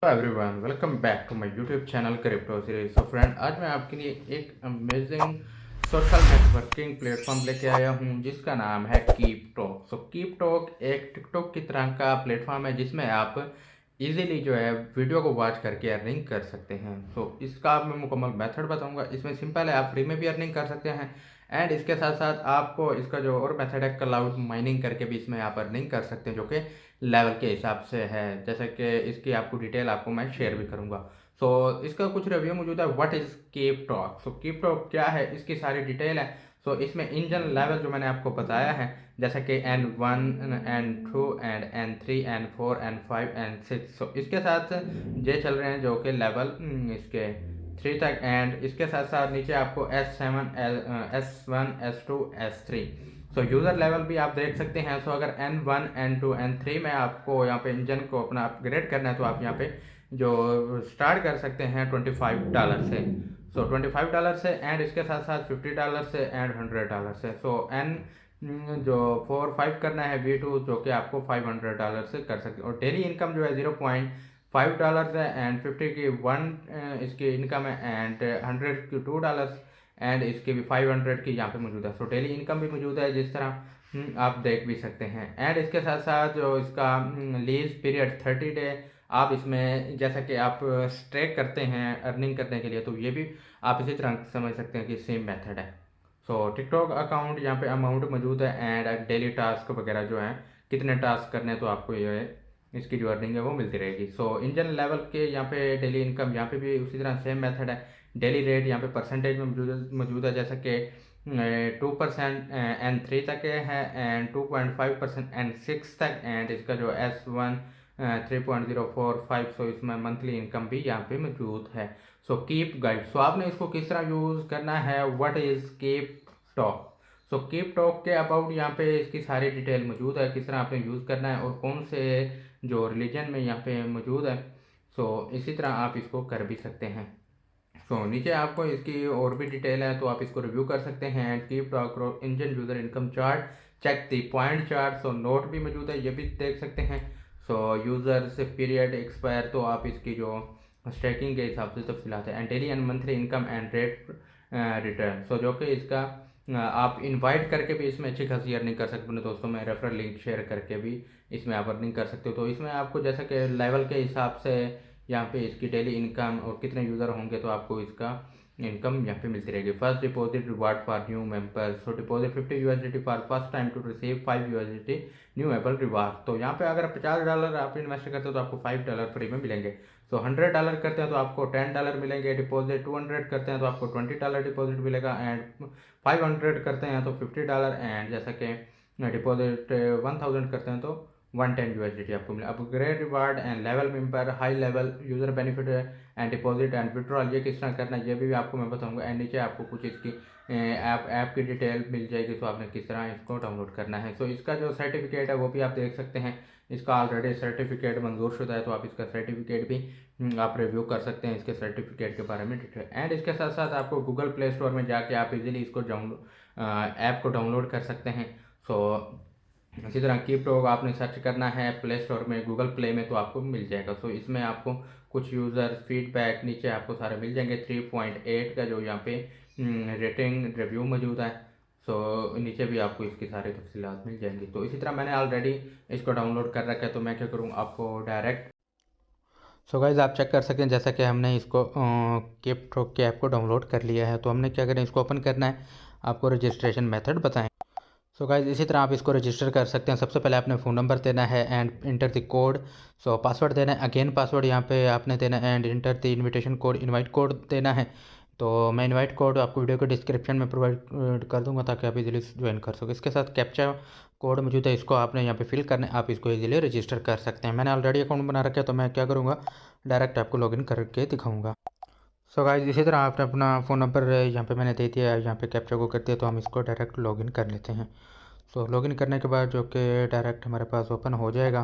Everyone welcome back to my YouTube channel crypto series. So friend, आज मैं आपके लिए एक अमेजिंग सोशल नेटवर्किंग प्लेटफॉर्म लेके आया हूँ जिसका नाम है keep talk. So keep talk एक टिकटॉक की तरह का प्लेटफॉर्म है जिसमें आप इजीली जो है वीडियो को वॉच करके अर्निंग कर सकते हैं। सो इसका मैं मुकम्मल मेथड बताऊंगा। इसमें सिंपल है, आप फ्री में भी अर्निंग कर सकते हैं एंड इसके साथ साथ आपको इसका जो और मेथड है क्लाउड माइनिंग करके भी इसमें आप अर्निंग कर सकते हैं, जो कि लेवल के हिसाब से है। जैसे कि इसकी आपको डिटेल आपको मैं शेयर भी करूंगा। सो इसका कुछ रिव्यू मौजूद है, what is keep talk. So keep talk क्या है, इसकी सारी डिटेल है। सो इसमें इंजन लेवल जो मैंने आपको बताया है, जैसे कि N1 N2 and N3 N4 N5 N6। सो इसके साथ ये चल रहे हैं जो कि लेवल इसके 3 तक। एंड इसके साथ साथ नीचे आपको S7 S1 S2 S3। सो यूज़र लेवल भी आप देख सकते हैं। सो अगर N1 N2 N3 में आपको यहाँ पे इंजन को अपना अपग्रेड करना है तो आप यहाँ पे जो स्टार्ट कर सकते हैं $25 से। सो $25 से एंड इसके साथ साथ $50 से एंड $100 से। सो एन जो 4-5 करना है V2 जो कि आपको $500 से कर सकते हैं। और डेली इनकम जो है $0.5 है एंड 50 की 1 इसकी इनकम है एंड 100 की $2 एंड इसके भी 500 की यहाँ पे मौजूद है। सो डेली इनकम भी मौजूद है, जिस तरह आप देख भी सकते हैं। एंड इसके साथ साथ जो इसका लीज पीरियड 30 डे। आप इसमें जैसा कि आप स्ट्रेक करते हैं अर्निंग करने के लिए, तो ये भी आप इसी तरह समझ सकते हैं कि सेम मेथड है। सो टिकटॉक अकाउंट यहाँ पे अमाउंट मौजूद है एंड डेली टास्क वगैरह जो है कितने टास्क करने हैं तो आपको ये इसकी जो अर्निंग है वो मिलती रहेगी। सो इंजन लेवल के यहाँ पे डेली इनकम यहाँ पे भी उसी तरह सेम मेथड है। डेली रेट यहाँ पे परसेंटेज में मौजूद है, जैसे कि 2% N3 तक है एंड 2.5% N6 तक एंड इसका जो S1 3.045। सो इसमें मंथली इनकम भी यहाँ पे मौजूद है। So keep guide. सो आपने इसको किस तरह यूज़ करना है, what is keep talk. So keep talk के अबाउट यहाँ पे इसकी सारी डिटेल मौजूद है, किस तरह आपने यूज़ करना है और कौन से जो रिलीजन में यहाँ पे मौजूद है। सो इसी तरह आप इसको कर भी सकते हैं। सो नीचे आपको इसकी और भी डिटेल है तो आप इसको रिव्यू कर सकते हैं। And keep talk engine user income chart, check the point chart. So note भी मौजूद है, ये भी देख सकते हैं। सो यूज़र से पीरियड एक्सपायर, तो आप इसकी जो स्टेकिंग के हिसाब से तफसीलात है। And daily and monthly income and rate return. So जो कि इसका आप इनवाइट करके भी इसमें अच्छी खासी अर्निंग कर सकते हो अपने दोस्तों में, रेफरल लिंक शेयर करके भी इसमें आप अर्निंग कर सकते हो। तो इसमें आपको जैसा कि लेवल के हिसाब से यहाँ पे इसकी डेली इनकम और कितने यूज़र होंगे तो आपको इसका इनकम यहाँ पे मिलती रहेगी। First deposit reward for new members. So deposit $50 for first time to receive $5 new able reward. तो यहाँ पे अगर $50 आप इन्वेस्ट करते हो तो आपको $5 फ्री में मिलेंगे। सो $100 करते हैं तो आपको $10 मिलेंगे डिपॉजिट। 200 करते हैं तो आपको $20 डिपॉजिट मिलेगा एंड 500 करते हैं तो $50 एंड जैसा कि डिपॉजिट 1000 करते हैं तो $110 आपको मिले। Upgrade reward and level member, high level user benefit and deposit and withdrawal, ये किस तरह करना है ये भी आपको मैं बताऊंगा। एंड नीचे आपको कुछ इसकी ऐप की डिटेल मिल जाएगी, तो आपने किस तरह इसको डाउनलोड करना है। सो इसका जो सर्टिफिकेट है वो भी आप देख सकते हैं। इसका ऑलरेडी सर्टिफिकेट मंजूर शुदा है, तो आप इसका सर्टिफिकेट भी आप रिव्यू कर सकते हैं इसके सर्टिफिकेट के बारे में डिटेल। एंड इसके साथ साथ आपको गूगल प्ले स्टोर में जाके आप इजीली इसको ऐप को डाउनलोड कर सकते हैं। सो इसी तरह कीप टॉक आपने सर्च करना है प्ले स्टोर में, गूगल प्ले में, तो आपको मिल जाएगा। सो इसमें आपको कुछ यूज़र फीडबैक नीचे आपको सारे मिल जाएंगे। 3.8 का जो यहाँ पे रेटिंग रिव्यू मौजूद है। सो नीचे भी आपको इसकी सारी तफसीलात मिल जाएंगी। तो इसी तरह मैंने ऑलरेडी इसको डाउनलोड कर रखा है, तो मैं क्या करूँ आपको डायरेक्ट। सो गाइज़ आप चेक कर सकते हैं जैसा कि हमने इसको कीप टॉक के ऐप को डाउनलोड कर लिया है। तो हमने क्या करें, इसको ओपन करना है। आपको रजिस्ट्रेशन मेथड बताएं। सो गाइज इसी तरह आप इसको रजिस्टर कर सकते हैं। सबसे पहले आपने फ़ोन नंबर देना है and enter the code. So password देना है, अगेन पासवर्ड यहाँ पे आपने देना है and enter the invitation code, invite code देना है। तो मैं इनवाइट कोड आपको वीडियो के डिस्क्रिप्शन में प्रोवाइड कर दूंगा ताकि आप इजीली ज्वाइन कर सको। इसके साथ कैप्चा कोड मौजूद है, इसको आपने यहाँ पे फिल करना है। आप इसको इजीली रजिस्टर कर सकते हैं। मैंने ऑलरेडी अकाउंट बना रखा है, तो मैं क्या करूँगा डायरेक्ट आपको लॉगिन करके दिखाऊँगा। सो गाइज इसी तरह आपने अपना फ़ोन नंबर यहाँ पे मैंने दे दिया है, यहाँ पे कैप्चा को कर दिया, तो हम इसको डायरेक्ट लॉगिन कर लेते हैं। सो लॉगिन करने के बाद जो कि डायरेक्ट हमारे पास ओपन हो जाएगा।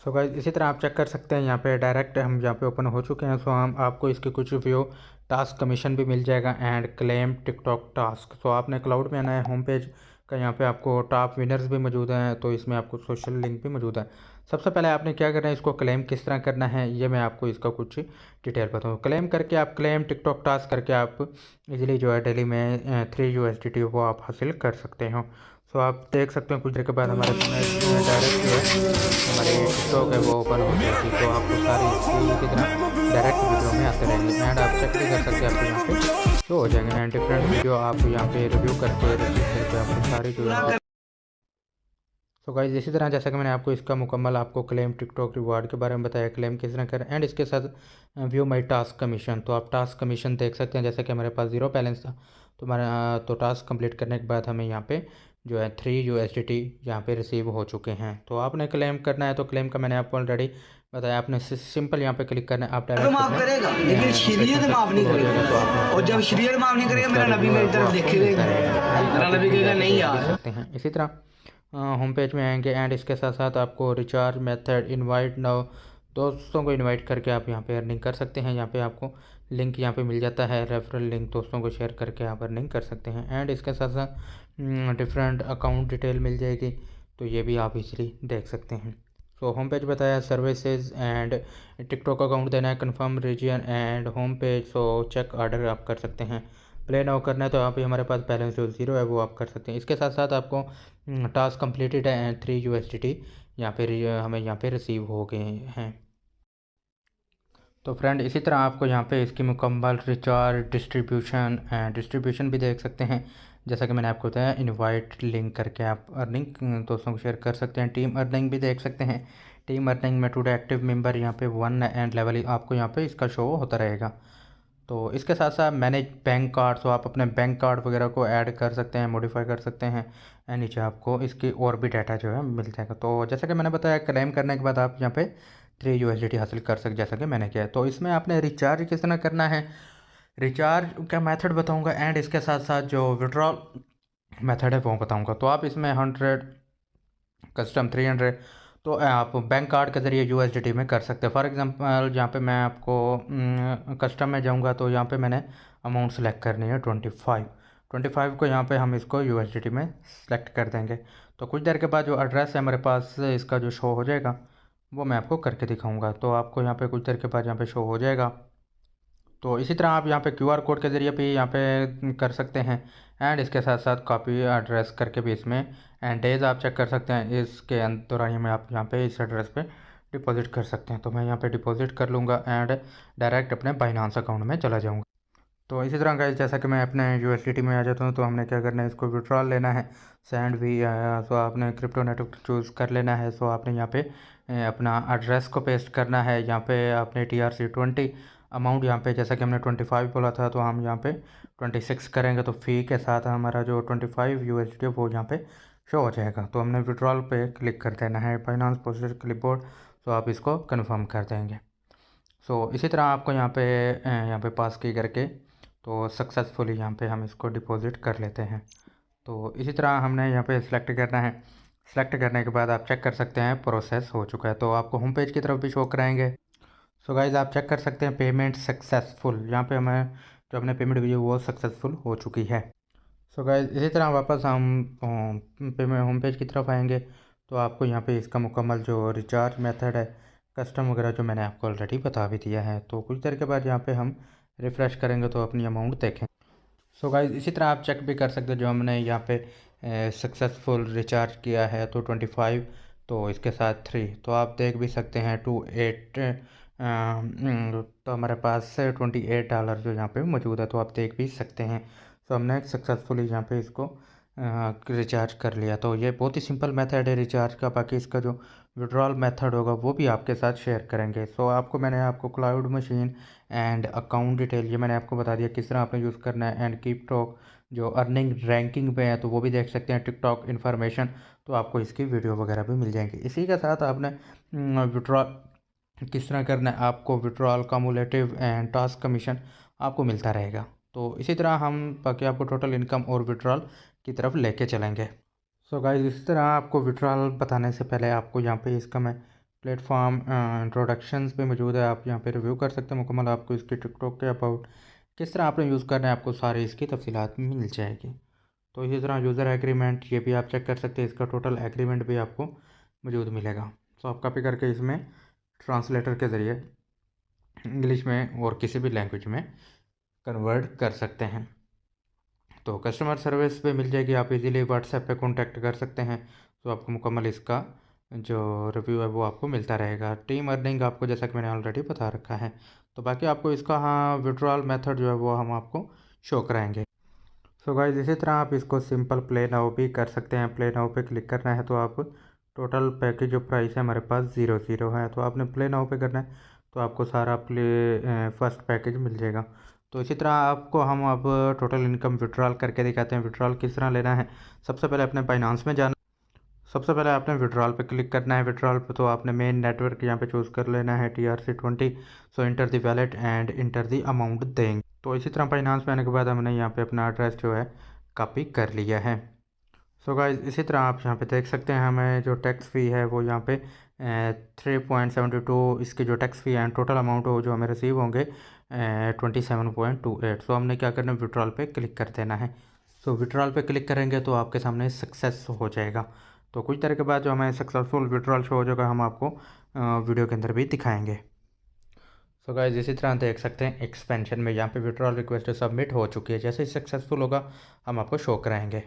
सो गाइस इसी तरह आप चेक कर सकते हैं यहाँ पे डायरेक्ट हम यहाँ पे ओपन हो चुके हैं। सो हम आपको इसके कुछ व्यू टास्क कमीशन भी मिल जाएगा एंड क्लेम टिकटॉक टास्क। सो आपने क्लाउड में आना है, होम पेज का यहाँ पे आपको टॉप विनर्स भी मौजूद हैं, तो इसमें आपको सोशल लिंक भी मौजूद है। सबसे पहले आपने क्या करना है, इसको क्लेम किस तरह करना है ये मैं आपको इसका कुछ डिटेल बताऊँ। क्लेम करके आप क्लेम टिकटॉक टास्क करके आप इजीली जो है डेली में 3 USDT वो आप हासिल कर सकते हो। सो आप देख सकते हो कुछ देर के बाद हमारे सामने डायरेक्ट जो है हमारी टिकटॉक है वो ओपन हो जाएगी। तो आपको सारी इसी तरह डायरेक्ट वीडियो में आते रहेंगे एंड आप चेक भी कर सकते हैं, आपको यहाँ पे शो हो जाएंगे एंड डिफरेंट वीडियो आप यहाँ पे रिव्यू करके रिसीव करके आपको सारी जो है। सो गाइस इसी तरह जैसा कि मैंने आपको इसका मुकम्मल आपको क्लेम टिकटॉक रिवार्ड के बारे में बताया, क्लेम किस तरह करें एंड इसके साथ व्यू माई टास्क कमीशन। तो आप टास्क कमीशन देख सकते हैं, जैसा कि हमारे पास 0 बैलेंस था तो हमारा तो टास्क कंप्लीट करने के बाद हमें यहाँ पे जो है 3 USDT यहाँ पे रिसीव हो चुके हैं। तो आपने क्लेम करना है तो क्लेम का मैंने आपको ऑलरेडी बताया, आपने सिंपल यहाँ पे क्लिक करना है। आप तो माफ करेगा लेकिन शरीयत माफ नहीं करेगा, तो और जब शरीयत माफ नहीं करेगा मेरा नबी मेरी तरफ देखेगा, मेरा नबी कहेगा नहीं यार। सकते हैं इसी तरह होम पेज में आएंगे एंड इसके साथ साथ आपको रिचार्ज मेथड इनवाइट नाउ, दोस्तों को इनवाइट करके आप यहाँ पे अर्निंग कर सकते हैं। यहाँ पे आपको लिंक यहाँ पे मिल जाता है, रेफरल लिंक, दोस्तों को शेयर करके आप अर्निंग कर सकते हैं एंड इसके साथ साथ डिफरेंट अकाउंट डिटेल मिल जाएगी, तो ये भी आप इजीली देख सकते हैं। सो होम पेज बताया सर्विसेज एंड टिकटॉक अकाउंट देना है, confirm reason and home page. So check order आप कर सकते हैं, प्ले नाउ करना है तो यहाँ पे हमारे पास बैलेंस जो 0 है वो आप कर सकते हैं। इसके साथ साथ आपको टास्क कंप्लीटेड है एंड 3 USDT यहाँ पे हमें यहाँ पे रिसीव हो गए हैं। तो फ्रेंड इसी तरह आपको यहाँ पे इसकी मुकम्मल रिचार्ज डिस्ट्रीब्यूशन भी देख सकते हैं, जैसा कि मैंने आपको बताया इनवाइट लिंक करके आप अर्निंग दोस्तों को शेयर कर सकते हैं। टीम अर्निंग भी देख सकते हैं, टीम अर्निंग में टुडे एक्टिव मेंबर यहाँ पे 1 एंड लेवल आपको यहाँ पे इसका शो होता रहेगा। तो इसके साथ साथ मैनेज बैंक कार्ड, तो आप अपने बैंक कार्ड वगैरह को ऐड कर सकते हैं, मॉडिफाई कर सकते हैं एंड नीचे आपको इसकी और भी डाटा जो है मिल जाएगा। तो जैसा कि मैंने बताया क्लेम करने के बाद आप यहाँ पे 3 USDT हासिल कर सकते, जैसा कि मैंने किया। तो इसमें आपने रिचार्ज किस तरह करना है, रिचार्ज का मेथड बताऊँगा एंड इसके साथ साथ जो विड्रॉल मेथड है वो बताऊँगा। तो आप इसमें 100 कस्टम 300 तो आप बैंक कार्ड के ज़रिए USDT में कर सकते हैं। फॉर एग्जांपल यहाँ पे मैं आपको कस्टम में जाऊँगा तो यहाँ पे मैंने अमाउंट सेलेक्ट करनी है 25 को यहाँ पे हम इसको USDT में सेलेक्ट कर देंगे। तो कुछ देर के बाद जो एड्रेस है हमारे पास इसका जो शो हो जाएगा वो मैं आपको करके दिखाऊँगा। तो आपको यहाँ पर कुछ देर के बाद यहाँ पर शो हो जाएगा। तो इसी तरह आप यहाँ पे QR कोड के ज़रिए भी यहाँ पे कर सकते हैं एंड इसके साथ साथ कॉपी एड्रेस करके भी इसमें एंड डेज आप चेक कर सकते हैं, इसके दौरान में आप यहाँ पे इस एड्रेस पे डिपॉजिट कर सकते हैं। तो मैं यहाँ पे डिपॉजिट कर लूँगा एंड डायरेक्ट अपने बाइनांस अकाउंट में चला जाऊँगा। तो इसी तरह गाइस जैसा कि मैं अपने USDT में आ जाता हूँ तो हमने क्या करना है, इसको विड्रॉल लेना है सेंड भी सो आपने क्रिप्टो नेटवर्क चूज़ कर लेना है। सो आपने यहाँ पे अपना एड्रेस को पेस्ट करना है, यहाँ पे आपने TRC20 अमाउंट यहाँ पे जैसा कि हमने 25 बोला था तो हम यहाँ पे 26 करेंगे, तो फ़ी के साथ हमारा जो 25 USDT वो यहाँ पे शो हो जाएगा। तो हमने विड्रॉल पे क्लिक कर देना है, फाइनेंस प्रोसेस क्लिपबोर्ड, तो आप इसको कन्फर्म कर देंगे। सो इसी तरह आपको यहाँ पे पास की करके तो सक्सेसफुली यहाँ पे हम इसको डिपॉजिट कर लेते हैं। तो इसी तरह हमने यहाँ पे सिलेक्ट करना है, सिलेक्ट करने के बाद आप चेक कर सकते हैं प्रोसेस हो चुका है, तो आपको होम पेज की तरफ भी शो कराएंगे। सो गाइज़ आप चेक कर सकते हैं पेमेंट सक्सेसफुल, यहाँ पे हमें जो अपने पेमेंट हुई है वो सक्सेसफुल हो चुकी है। सो गाइज़ इसी तरह वापस हम होम पेज की तरफ आएंगे तो आपको यहाँ पे इसका मुकम्मल जो रिचार्ज मेथड है, कस्टम वगैरह जो मैंने आपको ऑलरेडी बता भी दिया है। तो कुछ देर के बाद यहाँ पे हम रिफ़्रेश करेंगे तो अपनी अमाउंट देखें। सो गाइज़ इसी तरह आप चेक भी कर सकते हैं, जो हमने यहाँ पे सक्सेसफुल रिचार्ज किया है तो 25, तो इसके साथ 3, तो आप देख भी सकते हैं 28 तो हमारे पास $28 जो यहाँ पे मौजूद है, तो आप देख भी सकते हैं। तो हमने सक्सेसफुली यहाँ पे इसको रिचार्ज कर लिया। तो ये बहुत ही सिंपल मेथड है रिचार्ज का, बाकी इसका जो विड्रॉल मेथड होगा वो भी आपके साथ शेयर करेंगे। सो मैंने आपको cloud machine and account detail ये मैंने आपको बता दिया किस तरह आपने यूज़ करना है एंड कीप टॉक जो अर्निंग रैंकिंग पे है तो वो भी देख सकते हैं, टिकटॉक इन्फॉर्मेशन, तो आपको इसकी वीडियो वगैरह भी मिल जाएंगी। इसी के साथ आपने विड्रॉल किस तरह करना है, आपको withdrawal cumulative and task commission आपको मिलता रहेगा। तो इसी तरह हम बाकी आपको टोटल इनकम और विड्रॉल की तरफ लेके चलेंगे। सो गाइस इसी तरह आपको विड्रॉल बताने से पहले आपको यहाँ पे इसका मैं प्लेटफॉर्म इंट्रोडक्शंस पे मौजूद है, आप यहाँ पे रिव्यू कर सकते हैं मुकम्मल, आपको इसकी टिकटॉक के अबाउट किस तरह आपने यूज़ करना है आपको सारी इसकी तफसीलात मिल जाएगी। तो इसी तरह यूज़र एग्रीमेंट ये भी आप चेक कर सकते हैं, इसका टोटल एग्रीमेंट भी आपको मौजूद मिलेगा। तो आप कॉपी करके इसमें ट्रांसलेटर के ज़रिए इंग्लिश में और किसी भी लैंग्वेज में कन्वर्ट कर सकते हैं। तो कस्टमर सर्विस पे मिल जाएगी, आप इजीली व्हाट्सएप पे कांटेक्ट कर सकते हैं। तो आपको मुकम्मल इसका जो रिव्यू है वो आपको मिलता रहेगा। टीम अर्निंग आपको जैसा कि मैंने ऑलरेडी बता रखा है। तो बाकी आपको इसका विड्रॉल मेथड जो है वो हम आपको शो कराएंगे। सो गाइस, इसी तरह आप इसको सिंपल प्ले नाउ भी कर सकते हैं। प्ले नाउ पे क्लिक करना है तो आप टोटल पैकेज जो प्राइस है हमारे पास 0 है, तो आपने प्ले नाउ पे करना है तो आपको सारा फर्स्ट पैकेज मिल जाएगा। तो इसी तरह आपको हम अब टोटल इनकम विड्रॉल करके दिखाते हैं। विड्रॉल किस तरह लेना है, सबसे पहले अपने बाइनांस में जाना। सबसे पहले आपने विड्रॉल पे क्लिक करना है। विड्रॉल पे तो आपने मेन नेटवर्क यहाँ पे चूज़ कर लेना है TRC20। So enter the wallet and enter the amount देंगे। तो इसी तरह फाइनेंस में आने के बाद हमने यहाँ पे अपना एड्रेस जो है कॉपी कर लिया है। सो गाइस, इसी तरह आप यहाँ पे देख सकते हैं हमें जो टैक्स फ़ी है वो यहाँ पे 3.72 इसकी जो टैक्स फ़ी है टोटल अमाउंट हो जो हमें रिसीव होंगे 27.28। सो हमने क्या करना है, विड्रॉल पे क्लिक कर देना है। सो विड्रॉल पे क्लिक करेंगे तो आपके सामने सक्सेस हो जाएगा। तो कुछ देर के बाद जो हमें सक्सेसफुल विड्रॉल शो हो जाएगा हम आपको वीडियो के अंदर भी दिखाएंगे। सो गाइस, इसी तरह देख सकते हैं एक्सपेंशन में यहाँ पे विड्रॉल रिक्वेस्ट सबमिट हो चुकी है। जैसे ही सक्सेसफुल होगा हम आपको शो कराएंगे।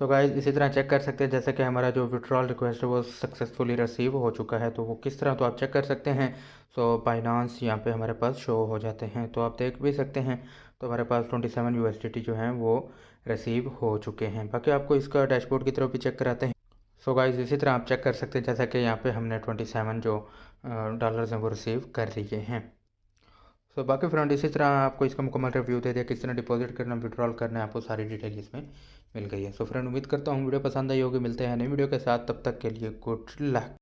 सो गाइस, इसी तरह चेक कर सकते हैं जैसे कि हमारा जो विड्रॉल रिक्वेस्ट है वो सक्सेसफुली रिसीव हो चुका है। तो वो किस तरह, तो आप चेक कर सकते हैं। सो बाइनांस यहाँ पे हमारे पास शो हो जाते हैं, तो आप देख भी सकते हैं। तो हमारे पास 27 USDT जो हैं वो रिसीव हो चुके हैं। बाकी आपको इसका डैशबोर्ड की तरफ भी चेक कराते हैं। सो गाइस, इसी तरह आप चेक कर सकते हैं जैसा कि यहाँ पे हमने 27 जो डॉलर्स हैं वो रिसीव कर लिए हैं। सो बाकी फ्रेंड, इसी तरह आपको इसका मुकम्मल रिव्यू दे दिया, किस तरह डिपॉजिट करना, विड्रॉल करना है, आपको सारी डिटेल इसमें मिल गई है। सो फ्रेंड, उम्मीद करता हूँ वीडियो पसंद आई होगी। मिलते हैं नई वीडियो के साथ, तब तक के लिए गुड लक।